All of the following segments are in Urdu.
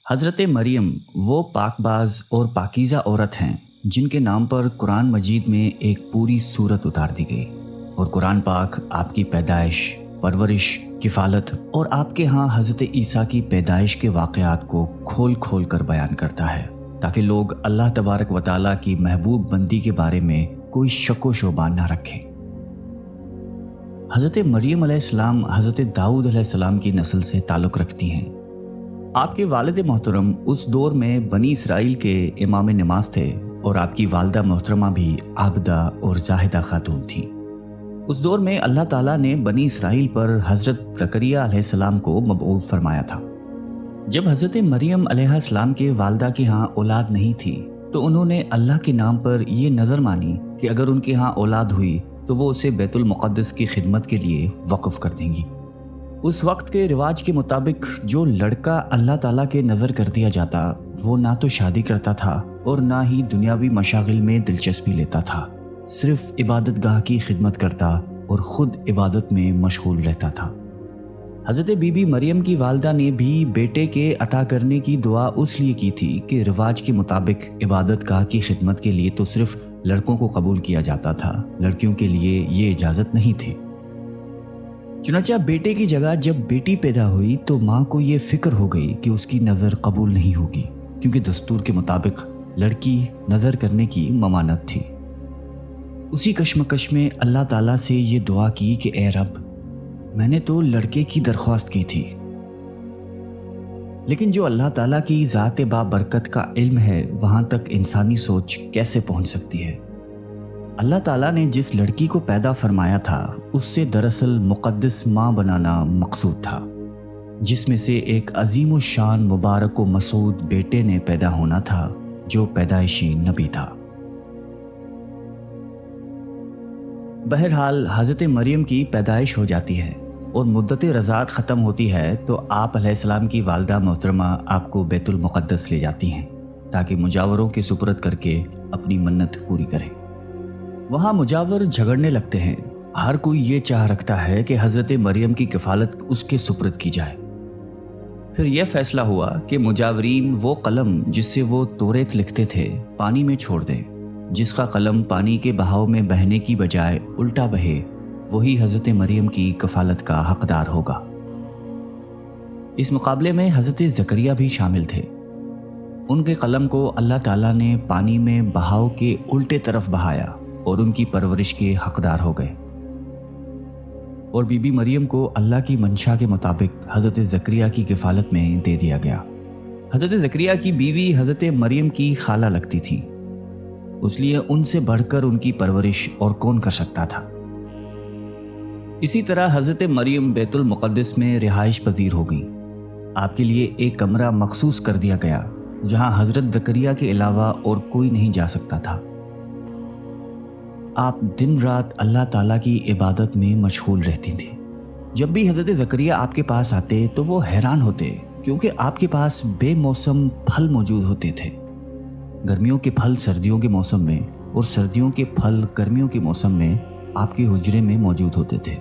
حضرت مریم وہ پاکباز اور پاکیزہ عورت ہیں جن کے نام پر قرآن مجید میں ایک پوری سورت اتار دی گئی، اور قرآن پاک آپ کی پیدائش، پرورش، کفالت اور آپ کے ہاں حضرت عیسیٰ کی پیدائش کے واقعات کو کھول کھول کر بیان کرتا ہے تاکہ لوگ اللہ تبارک و تعالیٰ کی محبوب بندی کے بارے میں کوئی شک و شبہ نہ رکھیں۔ حضرت مریم علیہ السلام حضرت داؤد علیہ السلام کی نسل سے تعلق رکھتی ہیں۔ آپ کے والد محترم اس دور میں بنی اسرائیل کے امام نماز تھے، اور آپ کی والدہ محترمہ بھی عابدہ اور زاہدہ خاتون تھیں۔ اس دور میں اللہ تعالیٰ نے بنی اسرائیل پر حضرت زکریہ علیہ السلام کو مبعوث فرمایا تھا۔ جب حضرت مریم علیہ السلام کے والدہ کے ہاں اولاد نہیں تھی تو انہوں نے اللہ کے نام پر یہ نظر مانی کہ اگر ان کے ہاں اولاد ہوئی تو وہ اسے بیت المقدس کی خدمت کے لیے وقف کر دیں گی۔ اس وقت کے رواج کے مطابق جو لڑکا اللہ تعالیٰ کے نظر کر دیا جاتا وہ نہ تو شادی کرتا تھا اور نہ ہی دنیاوی مشاغل میں دلچسپی لیتا تھا، صرف عبادت گاہ کی خدمت کرتا اور خود عبادت میں مشغول رہتا تھا۔ حضرت بی بی مریم کی والدہ نے بھی بیٹے کے عطا کرنے کی دعا اس لیے کی تھی کہ رواج کے مطابق عبادت گاہ کی خدمت کے لیے تو صرف لڑکوں کو قبول کیا جاتا تھا، لڑکیوں کے لیے یہ اجازت نہیں تھی۔ چنانچہ بیٹے کی جگہ جب بیٹی پیدا ہوئی تو ماں کو یہ فکر ہو گئی کہ اس کی نظر قبول نہیں ہوگی، کیونکہ دستور کے مطابق لڑکی نظر کرنے کی ممانعت تھی۔ اسی کشمکش میں اللہ تعالیٰ سے یہ دعا کی کہ اے رب، میں نے تو لڑکے کی درخواست کی تھی، لیکن جو اللہ تعالیٰ کی ذات بابرکت کا علم ہے وہاں تک انسانی سوچ کیسے پہنچ سکتی ہے؟ اللہ تعالیٰ نے جس لڑکی کو پیدا فرمایا تھا اس سے دراصل مقدس ماں بنانا مقصود تھا، جس میں سے ایک عظیم الشان مبارک و مسعود بیٹے نے پیدا ہونا تھا جو پیدائشی نبی تھا۔ بہرحال حضرت مریم کی پیدائش ہو جاتی ہے اور مدت رضاعت ختم ہوتی ہے تو آپ علیہ السلام کی والدہ محترمہ آپ کو بیت المقدس لے جاتی ہیں تاکہ مجاوروں کے سپرد کر کے اپنی منت پوری کریں۔ وہاں مجاور جھگڑنے لگتے ہیں، ہر کوئی یہ چاہ رکھتا ہے کہ حضرت مریم کی کفالت اس کے سپرد کی جائے۔ پھر یہ فیصلہ ہوا کہ مجاورین وہ قلم جس سے وہ توریت لکھتے تھے پانی میں چھوڑ دیں، جس کا قلم پانی کے بہاؤ میں بہنے کی بجائے الٹا بہے وہی حضرت مریم کی کفالت کا حقدار ہوگا۔ اس مقابلے میں حضرت زکریا بھی شامل تھے۔ ان کے قلم کو اللہ تعالیٰ نے پانی میں بہاؤ کے الٹے طرف بہایا اور ان کی پرورش کے حقدار ہو گئے، اور بی بی مریم کو اللہ کی منشا کے مطابق حضرت زکریا کی کفالت میں دے دیا گیا۔ حضرت زکریا کی بیوی حضرت مریم کی خالہ لگتی تھی، اس لیے ان سے بڑھ کر ان کی پرورش اور کون کر سکتا تھا۔ اسی طرح حضرت مریم بیت المقدس میں رہائش پذیر ہو گئی۔ آپ کے لیے ایک کمرہ مخصوص کر دیا گیا جہاں حضرت زکریا کے علاوہ اور کوئی نہیں جا سکتا تھا۔ آپ دن رات اللہ تعالیٰ کی عبادت میں مشغول رہتی تھیں۔ جب بھی حضرت زکریا آپ کے پاس آتے تو وہ حیران ہوتے، کیونکہ آپ کے پاس بے موسم پھل موجود ہوتے تھے۔ گرمیوں کے پھل سردیوں کے موسم میں اور سردیوں کے پھل گرمیوں کے موسم میں آپ کے حجرے میں موجود ہوتے تھے۔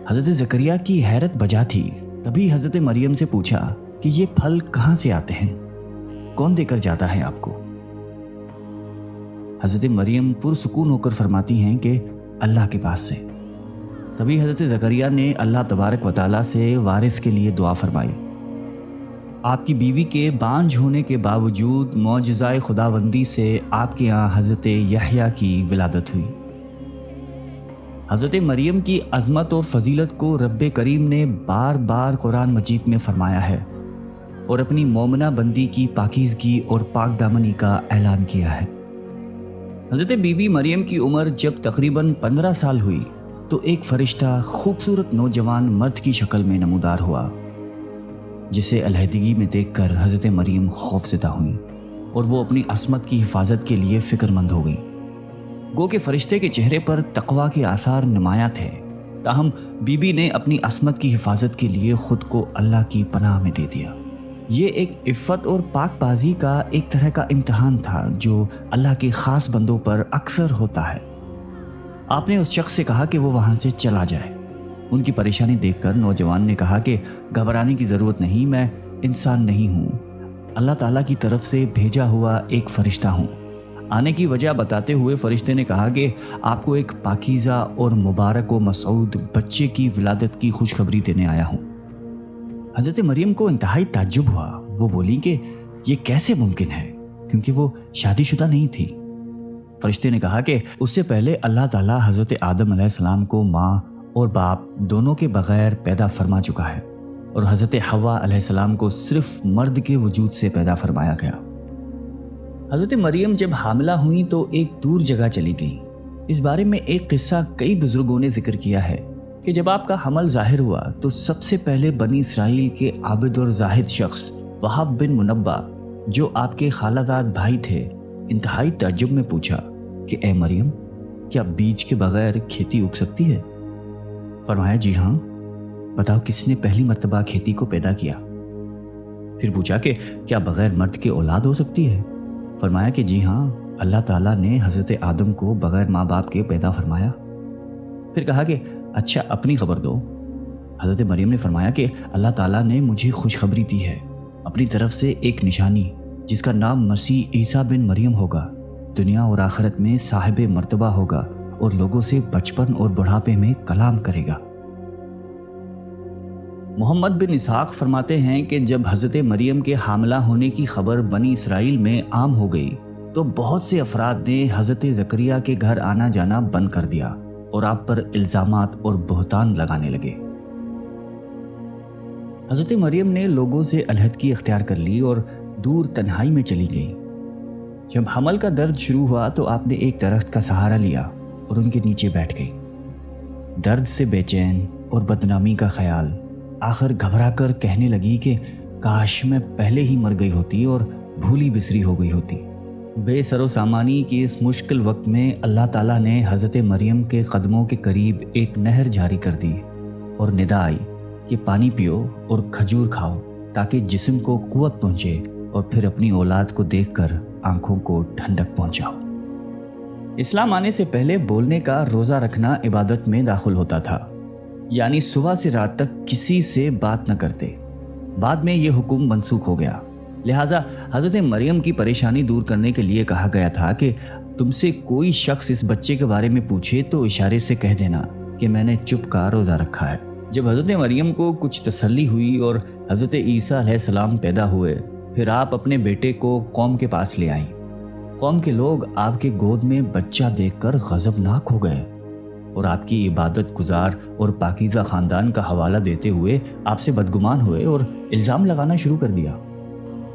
حضرت زکریا کی حیرت بجا تھی، تبھی حضرت مریم سے پوچھا کہ یہ پھل کہاں سے آتے ہیں، کون دے کر جاتا ہے آپ کو؟ حضرت مریم پرسکون ہو کر فرماتی ہیں کہ اللہ کے پاس سے۔ تبھی حضرت زکریا نے اللہ تبارک و تعالیٰ سے وارث کے لیے دعا فرمائی۔ آپ کی بیوی کے بانجھ ہونے کے باوجود معجزۂ خداوندی سے آپ کے یہاں حضرت یحییٰ کی ولادت ہوئی۔ حضرت مریم کی عظمت اور فضیلت کو رب کریم نے بار بار قرآن مجید میں فرمایا ہے اور اپنی مومنہ بندی کی پاکیزگی اور پاک دامنی کا اعلان کیا ہے۔ حضرت بی بی مریم کی عمر جب تقریباً 15 سال ہوئی تو ایک فرشتہ خوبصورت نوجوان مرد کی شکل میں نمودار ہوا، جسے علیحدگی میں دیکھ کر حضرت مریم خوفزدہ ہوئیں اور وہ اپنی عصمت کی حفاظت کے لیے فکر مند ہو گئیں۔ گو کہ فرشتے کے چہرے پر تقویٰ کے آثار نمایاں تھے، تاہم بی بی نے اپنی عصمت کی حفاظت کے لیے خود کو اللہ کی پناہ میں دے دیا۔ یہ ایک عفت اور پاک بازی کا ایک طرح کا امتحان تھا جو اللہ کے خاص بندوں پر اکثر ہوتا ہے۔ آپ نے اس شخص سے کہا کہ وہ وہاں سے چلا جائے۔ ان کی پریشانی دیکھ کر نوجوان نے کہا کہ گھبرانے کی ضرورت نہیں، میں انسان نہیں ہوں اللہ تعالیٰ کی طرف سے بھیجا ہوا ایک فرشتہ ہوں۔ آنے کی وجہ بتاتے ہوئے فرشتے نے کہا کہ آپ کو ایک پاکیزہ اور مبارک و مسعود بچے کی ولادت کی خوشخبری دینے آیا ہوں۔ حضرت مریم کو انتہائی تعجب ہوا۔ وہ بولی کہ یہ کیسے ممکن ہے، کیونکہ وہ شادی شدہ نہیں تھی۔ فرشتے نے کہا کہ اس سے پہلے اللہ تعالیٰ حضرت آدم علیہ السلام کو ماں اور باپ دونوں کے بغیر پیدا فرما چکا ہے، اور حضرت حوا علیہ السلام کو صرف مرد کے وجود سے پیدا فرمایا گیا۔ حضرت مریم جب حاملہ ہوئیں تو ایک دور جگہ چلی گئیں۔ اس بارے میں ایک قصہ کئی بزرگوں نے ذکر کیا ہے کہ جب آپ کا حمل ظاہر ہوا تو سب سے پہلے بنی اسرائیل کے عابد اور زاہد شخص وہب بن منبع، جو آپ کے خالہ داد بھائی تھے، انتہائی تعجب میں پوچھا کہ اے مریم، کیا بیج کے بغیر کھیتی اگ سکتی ہے؟ فرمایا جی ہاں، بتاؤ کس نے پہلی مرتبہ کھیتی کو پیدا کیا؟ پھر پوچھا کہ کیا بغیر مرد کے اولاد ہو سکتی ہے؟ فرمایا کہ جی ہاں، اللہ تعالیٰ نے حضرت آدم کو بغیر ماں باپ کے پیدا فرمایا۔ پھر کہا کہ اچھا اپنی خبر دو۔ حضرت مریم نے فرمایا کہ اللہ تعالیٰ نے مجھے خوشخبری دی ہے اپنی طرف سے ایک نشانی، جس کا نام مسیح عیسیٰ بن مریم ہوگا، دنیا اور آخرت میں صاحب مرتبہ ہوگا اور لوگوں سے بچپن اور بڑھاپے میں کلام کرے گا۔ محمد بن اسحاق فرماتے ہیں کہ جب حضرت مریم کے حاملہ ہونے کی خبر بنی اسرائیل میں عام ہو گئی تو بہت سے افراد نے حضرت زکریا کے گھر آنا جانا بند کر دیا اور آپ پر الزامات اور بہتان لگانے لگے۔ حضرت مریم نے لوگوں سے علیحدگی اختیار کر لی اور دور تنہائی میں چلی گئی۔ جب حمل کا درد شروع ہوا تو آپ نے ایک درخت کا سہارا لیا اور ان کے نیچے بیٹھ گئی۔ درد سے بے چین اور بدنامی کا خیال، آخر گھبرا کر کہنے لگی کہ کاش میں پہلے ہی مر گئی ہوتی اور بھولی بسری ہو گئی ہوتی۔ بے سر و سامانی کی اس مشکل وقت میں اللہ تعالیٰ نے حضرت مریم کے قدموں کے قریب ایک نہر جاری کر دی اور ندا آئی کہ پانی پیو اور کھجور کھاؤ تاکہ جسم کو قوت پہنچے اور پھر اپنی اولاد کو دیکھ کر آنکھوں کو ٹھنڈک پہنچاؤ۔ اسلام آنے سے پہلے بولنے کا روزہ رکھنا عبادت میں داخل ہوتا تھا، یعنی صبح سے رات تک کسی سے بات نہ کرتے۔ بعد میں یہ حکم منسوخ ہو گیا، لہٰذا حضرت مریم کی پریشانی دور کرنے کے لیے کہا گیا تھا کہ تم سے کوئی شخص اس بچے کے بارے میں پوچھے تو اشارے سے کہہ دینا کہ میں نے چپ کا روزہ رکھا ہے۔ جب حضرت مریم کو کچھ تسلی ہوئی اور حضرت عیسیٰ علیہ السلام پیدا ہوئے، پھر آپ اپنے بیٹے کو قوم کے پاس لے آئیں۔ قوم کے لوگ آپ کے گود میں بچہ دیکھ کر غضبناک ہو گئے اور آپ کی عبادت گزار اور پاکیزہ خاندان کا حوالہ دیتے ہوئے آپ سے بدگمان ہوئے اور الزام لگانا شروع کر دیا۔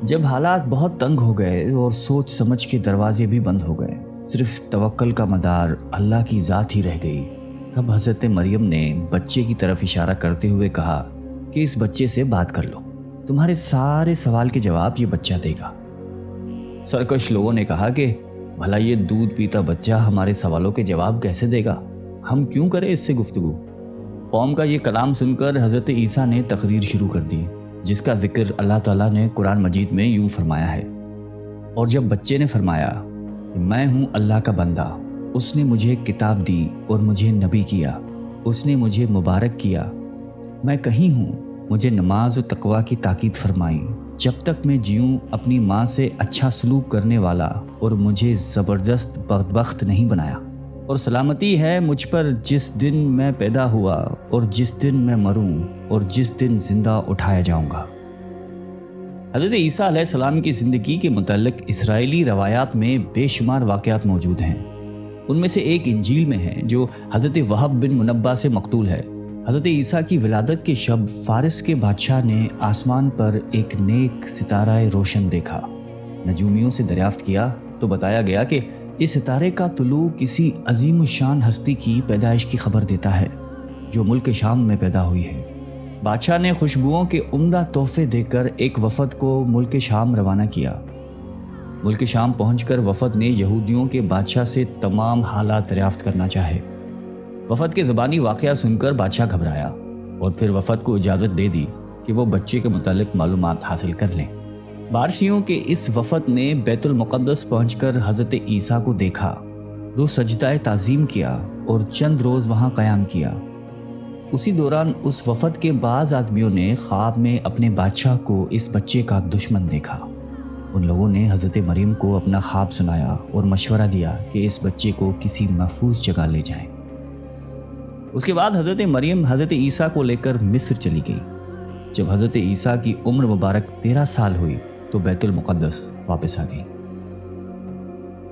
جب حالات بہت تنگ ہو گئے اور سوچ سمجھ کے دروازے بھی بند ہو گئے، صرف توکل کا مدار اللہ کی ذات ہی رہ گئی، تب حضرت مریم نے بچے کی طرف اشارہ کرتے ہوئے کہا کہ اس بچے سے بات کر لو، تمہارے سارے سوال کے جواب یہ بچہ دے گا۔ سرکش لوگوں نے کہا کہ بھلا یہ دودھ پیتا بچہ ہمارے سوالوں کے جواب کیسے دے گا، ہم کیوں کریں اس سے گفتگو؟ قوم کا یہ کلام سن کر حضرت عیسیٰ نے تقریر شروع کر دی، جس کا ذکر اللہ تعالیٰ نے قرآن مجید میں یوں فرمایا ہے، اور جب بچے نے فرمایا کہ میں ہوں اللہ کا بندہ، اس نے مجھے کتاب دی اور مجھے نبی کیا، اس نے مجھے مبارک کیا، میں کہیں ہوں، مجھے نماز و تقوی کی تاکید فرمائی، جب تک میں جیوں اپنی ماں سے اچھا سلوک کرنے والا، اور مجھے زبردست بدبخت نہیں بنایا، اور سلامتی ہے مجھ پر جس دن میں پیدا ہوا اور جس دن میں مروں اور جس دن زندہ اٹھایا جاؤں گا۔ حضرت عیسیٰ علیہ السلام کی زندگی کے متعلق اسرائیلی روایات میں بے شمار واقعات موجود ہیں۔ ان میں سے ایک انجیل میں ہے جو حضرت وہب بن منبع سے مقتول ہے۔ حضرت عیسیٰ کی ولادت کے شب فارس کے بادشاہ نے آسمان پر ایک نیک ستارہ روشن دیکھا۔ نجومیوں سے دریافت کیا تو بتایا گیا کہ اس ستارے کا طلوع کسی عظیم الشان ہستی کی پیدائش کی خبر دیتا ہے جو ملک شام میں پیدا ہوئی ہے۔ بادشاہ نے خوشبوؤں کے عمدہ تحفے دے کر ایک وفد کو ملک شام روانہ کیا۔ ملک شام پہنچ کر وفد نے یہودیوں کے بادشاہ سے تمام حالات دریافت کرنا چاہے۔ وفد کے زبانی واقعہ سن کر بادشاہ گھبرایا اور پھر وفد کو اجازت دے دی کہ وہ بچے کے متعلق معلومات حاصل کر لیں۔ بارسیوں کے اس وفد نے بیت المقدس پہنچ کر حضرت عیسیٰ کو دیکھا، رو سجدہ تعظیم کیا اور چند روز وہاں قیام کیا۔ اسی دوران اس وفد کے بعض آدمیوں نے خواب میں اپنے بادشاہ کو اس بچے کا دشمن دیکھا۔ ان لوگوں نے حضرت مریم کو اپنا خواب سنایا اور مشورہ دیا کہ اس بچے کو کسی محفوظ جگہ لے جائیں۔ اس کے بعد حضرت مریم حضرت عیسیٰ کو لے کر مصر چلی گئی۔ جب حضرت عیسیٰ کی عمر مبارک 13 سال ہوئی تو بیت المقدس واپس آ گئی۔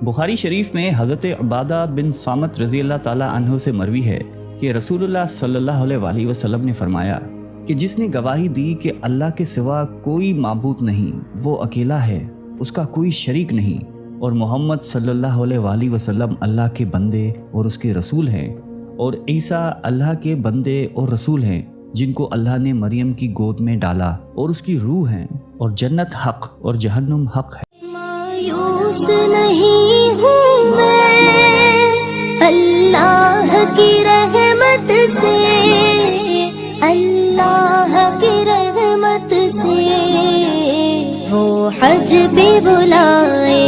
بخاری شریف میں حضرت عبادہ بن صامت رضی اللہ تعالی عنہ سے مروی ہے کہ رسول اللہ صلی اللہ علیہ وآلہ وسلم نے فرمایا کہ جس نے گواہی دی کہ اللہ کے سوا کوئی معبود نہیں، وہ اکیلا ہے، اس کا کوئی شریک نہیں، اور محمد صلی اللہ علیہ وآلہ وسلم اللہ کے بندے اور اس کے رسول ہیں، اور عیسیٰ اللہ کے بندے اور رسول ہیں جن کو اللہ نے مریم کی گود میں ڈالا اور اس کی روح ہیں، اور جنت حق اور جہنم حق ہے۔ مایوس نہیں ہوں میں اللہ کی رحمت سے، اللہ کی رحمت سے، وہ حج بھی بلائے